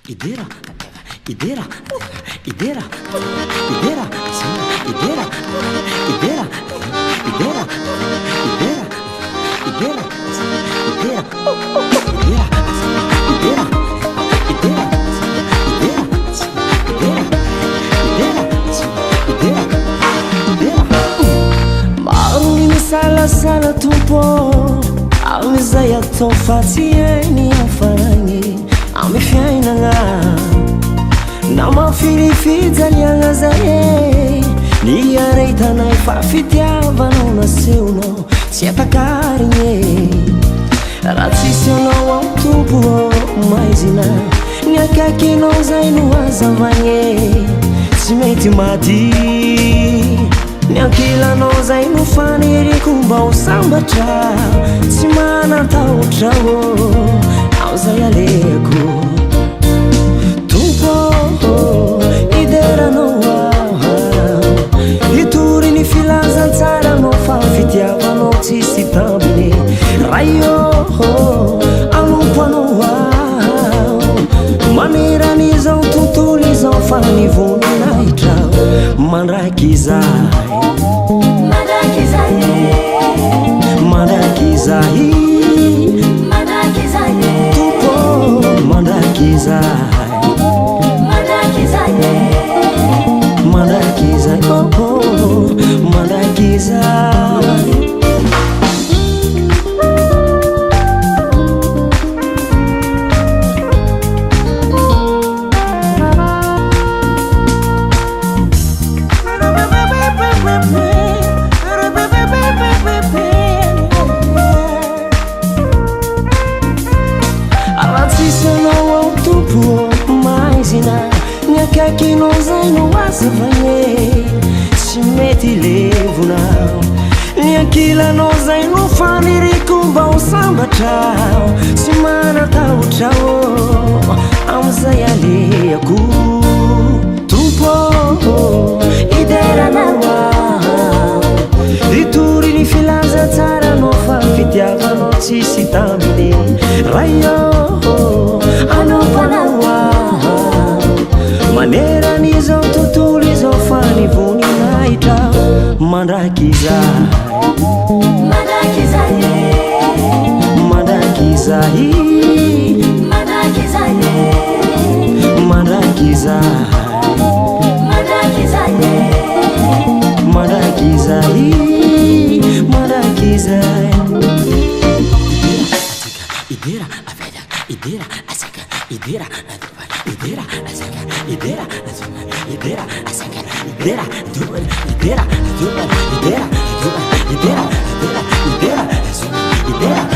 Idera, idera, idera, idera, idera, idera, idera, idera, idera, Salasala tumpo amizay atao fatsieny afaragny amy fiainagna na mafilifijaliagna zay ny areitanay fa fitiavanao naseonao tsy atakarigny raha tsisy anao amy tompo maizina ny akaikinao zay no azavagny tsy mety maty ny ankilanao zay no faniriko mba ho sambatra tsy manatahotra ao zay aleko tompo ideranao hitory ny filazantsaranao fa fitiavanao tsisy tambiny raha io anompoanao maneran'izao tontolo izao fa nivoninahitra mandraiky zay Madakizahi, tupo Madakizai, Madakizai, oh Madakizai. Nyakaikinao zay no azavagny tsy mety levona ny ankilanao zay no faniriko mba ho sambatra tsy manatahotra amizay aleako tompo ideranao hitory ny filazantsaranao fa fitiavanao tsisy tambiny raha io anompanao maneran'izao tontolo izao fa nivoninahitra mandrakizay mandrakizay mandrakizay mandrakizay mandrakizay idera, idera, idera, idera, idera, idera, idera, idera, idera, idera, idera, idera, idera, idera, idera,